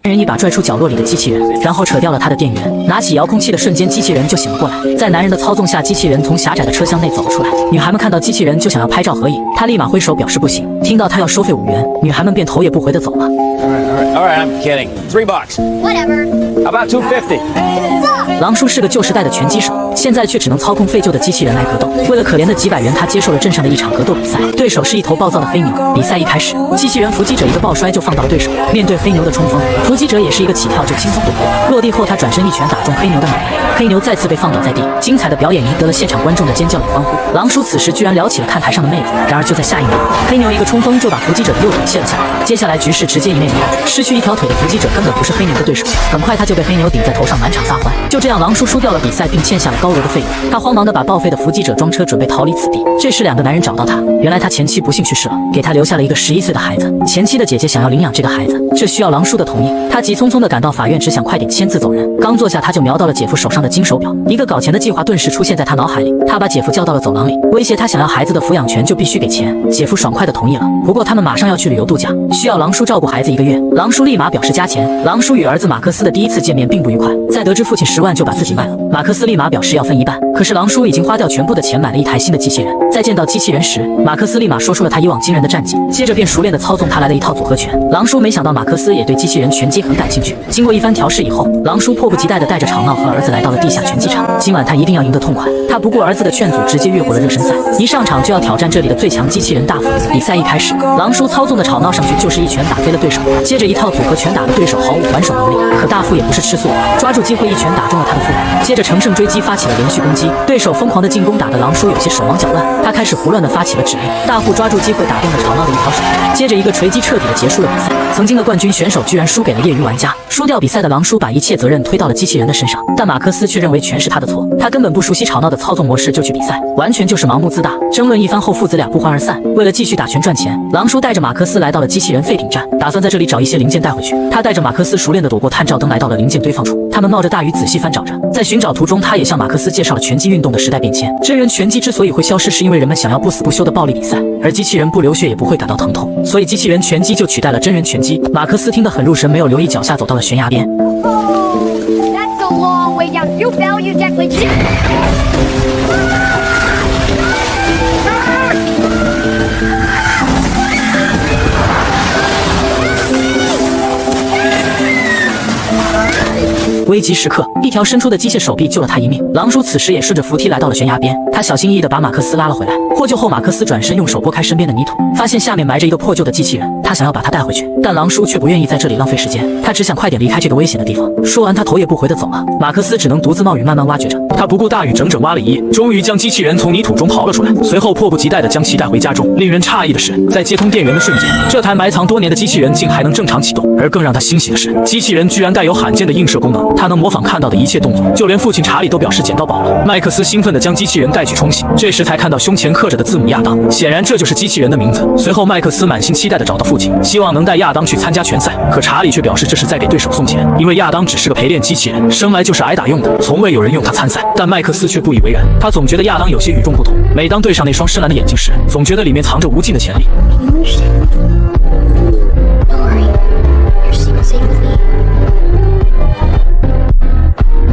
人一把拽出角落里的机器人，然后扯掉了他的电源。拿起遥控器的瞬间，机器人就醒了过来。在男人的操纵下，机器人从狭窄的车厢内走了出来。女孩们看到机器人就想要拍照合影，他立马挥手表示不行。听到他要收费5元，女孩们便头也不回地走了。All right, I'm kidding. $3. Whatever. How about 250? 狼叔是个旧时代的拳击手，现在却只能操控废旧的机器人来格斗。为了可怜的几百元，他接受了镇上的一场格斗比赛，对手是一头暴躁的黑牛。比赛一开始，机器人伏击者一个抱摔就放倒了对手。面对黑牛的冲锋，伏击者也是一个起跳就轻松躲过。落地后，他转身一拳打中黑牛的脑袋，黑牛再次被放倒在地。精彩的表演赢得了现场观众的尖叫与欢呼。狼叔此时居然撩起了看台上的妹子，然而就在下一秒，黑牛一个冲锋就把伏击者的右腿卸了下来。接下来局势直接一面一暗，失去一条腿的伏击者根本不是黑牛的对手，很快他就被黑牛顶在头上满场撒欢。就这样，狼叔输掉了比赛，并欠下了高额的费用。他慌忙地把报废的伏击者装车，准备逃离此地。这时，2个男人找到他，原来他前妻不幸去世了，给他留下了一个11岁的孩子。前妻的姐姐想要领养这个孩子，这需要狼叔的同意。他急匆匆地赶到法院，只想快点签字走人。刚坐下，他就瞄到了姐夫手上的金手表，一个搞钱的计划顿时出现在他脑海里。他把姐夫叫到了走廊里，威胁他想要孩子的抚养权就必须给钱。姐夫爽快地同意了，不过他们马上要去旅游度假，需要狼叔照顾孩子1个月。狼叔立马表示加钱。狼叔与儿子马克思的第一次见面并不愉快，在得知父亲10万就把自己卖了，马克思立马表示要分一半。可是狼叔已经花掉全部的钱买了一台新的机器人。在见到机器人时，马克思立马说出了他以往惊人的战绩，接着便熟练地操纵他来的一套组合拳。狼叔没想到马克思也对机器人拳击很感兴趣。经过一番调试以后，狼叔迫不及待地带着吵闹和儿子来到了地下拳击场。今晚他一定要赢得痛快。他不顾儿子的劝阻，直接越过了热身赛，一上场就要挑战这里的最强机器人大副。比赛一开始，狼叔操纵的吵闹上去就是一拳打飞了对手，接着一套组合拳打的对手毫无还手能力。可大副也不是吃素，抓住机会一拳打中了他的腹部，接着乘胜追击发起了连续攻击。对手疯狂的进攻打得狼叔有些手忙脚乱，他开始胡乱地发起了指令。大副抓住机会打动了吵闹的一条手，接着一个锤击彻底地结束了比赛。曾经的冠军选手居然输给了业余玩家。输掉比赛的狼叔把一切责任推到了机器人的身上，但马克思却认为全是他的错，他根本不熟悉吵闹的操纵模式就去比赛，完全就是盲目自大。争论一番后，父子俩不欢而散。为了继续打拳赚钱，狼叔带着马克思来到了机器人废品站，打算在这里找一些零件带回去。他带着马克思熟练地躲过探照灯，来到了零件堆放处。他们冒着大雨仔细翻找着，在寻找途中，他也向马克思介绍了拳击运动的时代变迁。真人拳击之所以会消失，是因为人们想要不死不休的暴力比赛，而机器人不流血也不会感到疼痛，所以机器人拳击就取代了真人拳击。马克思听得很入神，没有留意脚下走到了悬崖边。That's a long way down. You fell, you definitely did. 危急时刻，一条伸出的机械手臂救了他一命。狼叔此时也顺着扶梯来到了悬崖边，他小心翼翼地把马克思拉了回来。获救后，马克思转身用手拨开身边的泥土，发现下面埋着一个破旧的机器人，他想要把它带回去，但狼叔却不愿意在这里浪费时间，他只想快点离开这个危险的地方。说完，他头也不回地走了。马克思只能独自冒雨慢慢挖掘着，他不顾大雨，整整挖了1夜，终于将机器人从泥土中刨了出来，随后迫不及待地将其带回家中。令人诧异的是，在接通电源的瞬间，这台埋藏多年的机器人竟还能正常启动，而更让他欣喜的是，机器人居然带有罕见的映射功能，它能模仿看到的一切动作，就连父亲查理都表示捡到宝了。麦克斯兴奋地将机器人带去冲洗，这时才看到胸前刻着的字母亚当，显然这就是机器人的名字。随后麦克斯满心期待地找到父亲，希望能带亚当去参加拳赛，可查理却表示这是在给对手送钱，因为亚当只是个陪练机器人，生来就是挨打用的，从未有人用它参赛。但麦克斯却不以为然，他总觉得亚当有些与众不同，每当对上那双深蓝的眼睛时，总觉得里面藏着无尽的潜力。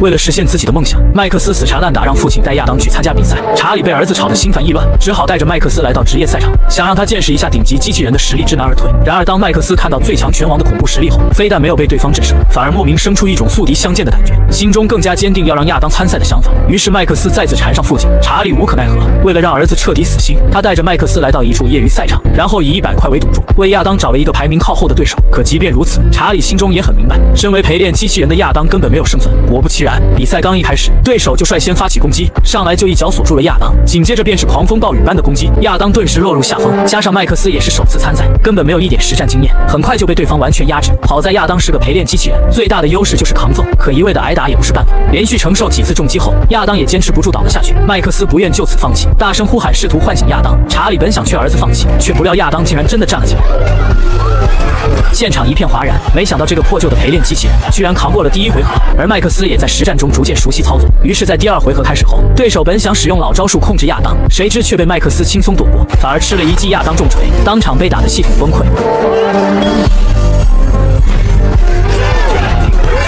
为了实现自己的梦想，麦克斯死缠烂打，让父亲带亚当去参加比赛。查理被儿子吵得心烦意乱，只好带着麦克斯来到职业赛场，想让他见识一下顶级机器人的实力知难而退。然而，当麦克斯看到最强拳王的恐怖实力后，非但没有被对方制胜，反而莫名生出一种宿敌相见的感觉，心中更加坚定要让亚当参赛的想法。于是麦克斯再次缠上父亲，查理无可奈何。为了让儿子彻底死心，他带着麦克斯来到一处业余赛场，然后以100块为赌注，为亚当找了一个排名靠后的对手。可即便如此，查理心中也很明白，身为陪练机器人的亚当根本没有胜算。果不其然，比赛刚一开始，对手就率先发起攻击，上来就一脚锁住了亚当，紧接着便是狂风暴雨般的攻击，亚当顿时落入下风。加上麦克斯也是首次参赛，根本没有一点实战经验，很快就被对方完全压制。好在亚当是个陪练机器人，最大的优势就是扛揍，可一味的挨打也不是办法。连续承受几次重击后，亚当也坚持不住倒了下去。麦克斯不愿就此放弃，大声呼喊，试图唤醒亚当。查理本想劝儿子放弃，却不料亚当竟然真的站了起来。现场一片哗然，没想到这个破旧的陪练机器人居然扛过了第1回合，而麦克斯也在实战中逐渐熟悉操作。于是，在第2回合开始后，对手本想使用老招数控制亚当，谁知却被麦克斯轻松躲过，反而吃了一记亚当重锤，当场被打得系统崩溃。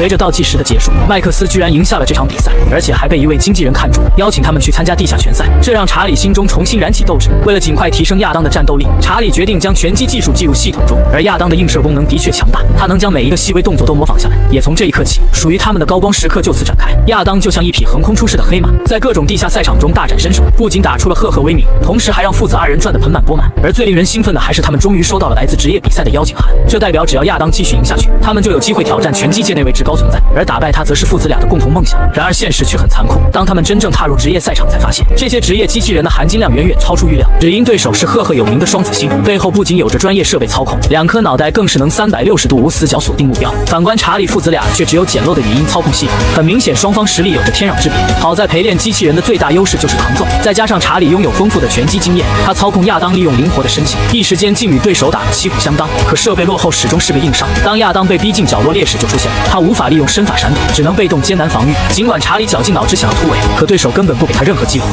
随着倒计时的结束，麦克斯居然赢下了这场比赛，而且还被一位经纪人看中，邀请他们去参加地下拳赛，这让查理心中重新燃起斗志。为了尽快提升亚当的战斗力，查理决定将拳击技术记入系统中。而亚当的映射功能的确强大，他能将每一个细微动作都模仿下来。也从这一刻起，属于他们的高光时刻就此展开。亚当就像一匹横空出世的黑马，在各种地下赛场中大展身手，不仅打出了赫赫威名，同时还让父子二人赚得盆满钵满。而最令人兴奋的还是他们终于收到了来自职业比赛的邀请函，这代表只要亚当继续赢下去，他们就有机会挑战拳击界那位至高存在，而打败他则是父子俩的共同梦想。然而现实却很残酷，当他们真正踏入职业赛场，才发现这些职业机器人的含金量远远超出预料。只因对手是赫赫有名的双子星，背后不仅有着专业设备操控，2颗脑袋更是能360度无死角锁定目标。反观查理父子俩却只有简陋的语音操控系统，很明显双方实力有着天壤之别。好在陪练机器人的最大优势就是扛揍，再加上查理拥有丰富的拳击经验，他操控亚当利用灵活的身形，一时间竟与对手打得旗鼓相当。可设备落后始终是个硬伤，当亚当被逼进角落，劣势就出现了，他无法利用身法闪躲，只能被动艰难防御。尽管查理绞尽脑汁想要突围，可对手根本不给他任何机会。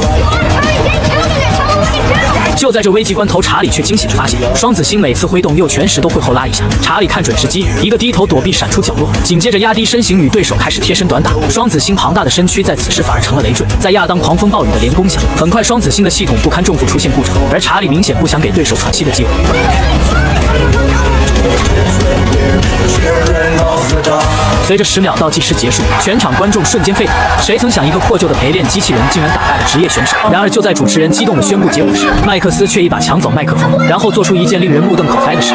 就在这危急关头，查理却惊喜地发现，双子星每次挥动右拳时都会后拉一下。查理看准时机，一个低头躲避闪出角落，紧接着压低身形与对手开始贴身短打。双子星庞大的身躯在此时反而成了累赘，在亚当狂风暴雨的连攻下，很快双子星的系统不堪重负出现故障，而查理明显不想给对手喘息的机会。随着10秒倒计时结束，全场观众瞬间沸腾。谁曾想，一个破旧的陪练机器人竟然打败了职业选手？然而就在主持人激动地宣布结果时，麦克斯却一把抢走麦克风，然后做出一件令人目瞪口呆的事。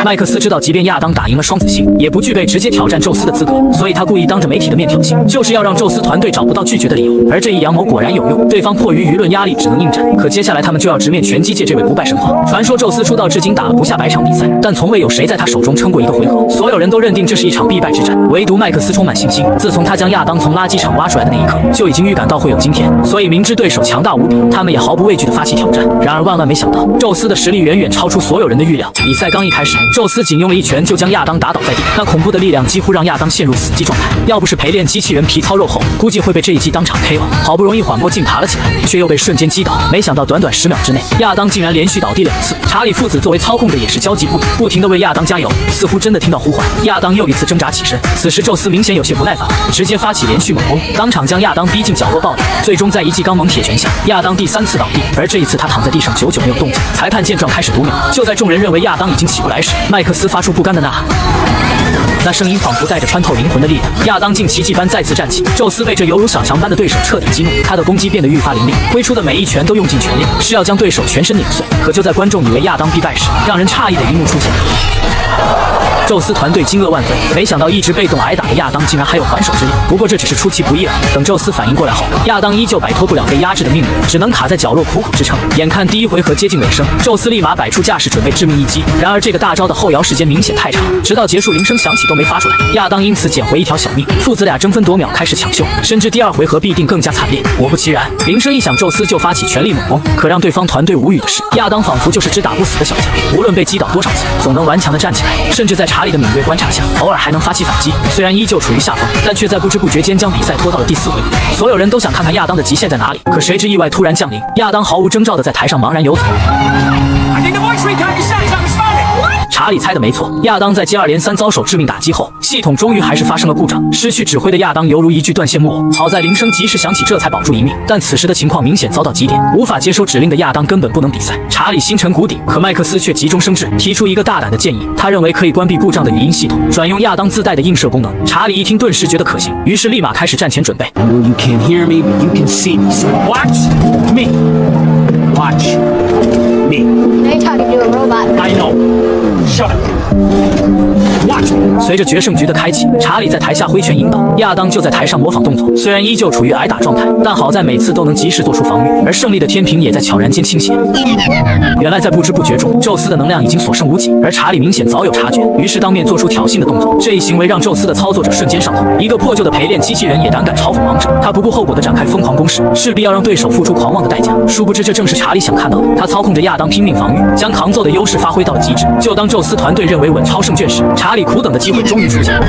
麦克斯知道，即便亚当打赢了双子星，也不具备直接挑战宙斯的资格，所以他故意当着媒体的面挑衅，就是要让宙斯团队找不到拒绝的理由。而这一阳谋果然有用，对方迫于舆论压力，只能应战。可接下来他们就要直面拳击界这位不败神话。传说宙斯出道至今打了不下100场比赛，但从未有谁在他手中撑过一个回合。所有人都认定这是一场必败之战，唯独麦克斯充满信心。自从他将亚当从垃圾场挖出来的那一刻，就已经预感到会有今天，所以明知对手强大无比，他们也毫不畏惧地发起挑战。然而万万没想到，宙斯的实力远远超出所有人的预料。比赛刚一开始，宙斯仅用了一拳就将亚当打倒在地，那恐怖的力量几乎让亚当陷入死寂状态。要不是陪练机器人皮糙肉厚，估计会被这一击当场 KO。好不容易缓过劲爬了起来，却又被瞬间击倒。没想到短短10秒之内，亚当竟然连续倒地2次。查理父子作为操控者也是焦急不已，不停地为亚当加油，似乎真的听到呼唤。亚当又一次挣扎起身，此时宙斯明显有些不耐烦，直接发起连续猛攻，当场将亚当逼进角落暴打。最终在一记钢猛铁拳下，亚当第3次倒地，而这一次他躺在地上久久没有动静。裁判见状开始读秒，就在众人认为亚当已经起不来时，麦克斯发出不甘的呐喊。那声音仿佛带着穿透灵魂的力量，亚当竟奇迹般再次站起。宙斯被这犹如小强般的对手彻底激怒，他的攻击变得愈发凌厉，挥出的每一拳都用尽全力，是要将对手全身碾碎。可就在观众以为亚当必败时，让人诧异的一幕出现。宙斯团队惊愕万分，没想到一直被动挨打的亚当竟然还有还手之力。不过这只是出其不意了，等宙斯反应过来后，亚当依旧摆脱不了被压制的命运，只能卡在角落苦苦支撑。眼看第1回合接近尾声，宙斯立马摆出架势准备致命一击。然而这个大招的后摇时间明显太长，直到结束铃声响起都没发出来，亚当因此捡回一条小命。父子俩争分夺秒开始抢救，深知第2回合必定更加惨烈。果不其然，铃声一响，宙斯就发起全力猛攻。可让对方团队无语的是，亚当仿佛就是只打不死的小强，无论被击倒多少次，总能顽强地站起来，甚至在查理的敏锐观察下，偶尔还能发起反击。虽然依旧处于下风，但却在不知不觉间将比赛拖到了第4回合。所有人都想看看亚当的极限在哪里，可谁知意外突然降临，亚当毫无征兆地在台上茫然游走。查理猜的没错，亚当在接2连3遭受致命打击后，系统终于还是发生了故障，失去指挥的亚当犹如一具断线木偶。好在铃声及时响起，这才保住一命。但此时的情况明显遭到极点，无法接收指令的亚当根本不能比赛。查理心沉谷底，可麦克斯却急中生智，提出一个大胆的建议。他认为可以关闭故障的语音系统，转用亚当自带的映射功能。查理一听，顿时觉得可行，于是立马开始战前准备。You can't hear me, but you can see me. So watch me. Watch me. Now you're talking to a robot. I know. Shut up. Watch me. 随着决胜局的开启，查理在台下挥拳引导，亚当就在台上模仿动作。虽然依旧处于挨打状态，但好在每次都能及时做出防御，而胜利的天平也在悄然间倾斜。原来在不知不觉中，宙斯的能量已经所剩无几，而查理明显早有察觉，于是当面做出挑衅的动作。这一行为让宙斯的操作者瞬间上头，一个破旧的陪练机器人也胆敢嘲讽王者。他不顾后果地展开疯狂攻势，势必要让对手付出狂妄的代价。殊不知这正是查理想看到的，他操控着亚当拼命防御，将扛揍的优势发挥到了极致。就当宙斯团队认为稳超胜券时，查理苦等的机会终于出现了。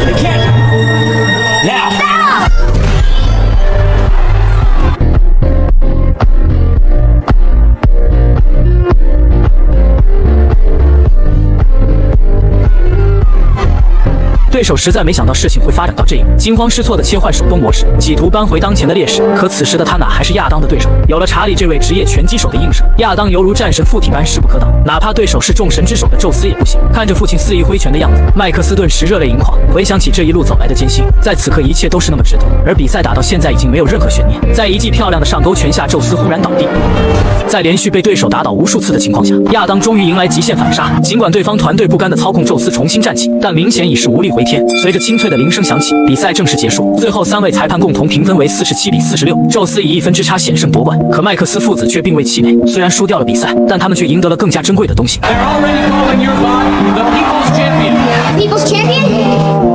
对手实在没想到事情会发展到这一步，惊慌失措地切换手动模式，企图扳回当前的劣势。可此时的他哪还是亚当的对手？有了查理这位职业拳击手的映射，亚当犹如战神附体般势不可挡，哪怕对手是众神之首的宙斯也不行。看着父亲肆意挥拳的样子，麦克斯顿时热泪盈眶，回想起这一路走来的艰辛，在此刻一切都是那么值得。而比赛打到现在已经没有任何悬念，在一记漂亮的上勾拳下，宙斯忽然倒地。在连续被对手打倒无数次的情况下，亚当终于迎来极限反杀。尽管对方团队不甘地操控宙斯重新站起，但明显已是无力回天。随着清脆的铃声响起，比赛正式结束。最后3位裁判共同评分为47比46，宙斯以1分之差险胜夺冠。可麦克斯父子却并未气馁，虽然输掉了比赛，但他们却赢得了更加珍贵的东西。 They're already calling your bot the People's Champion. People's champion?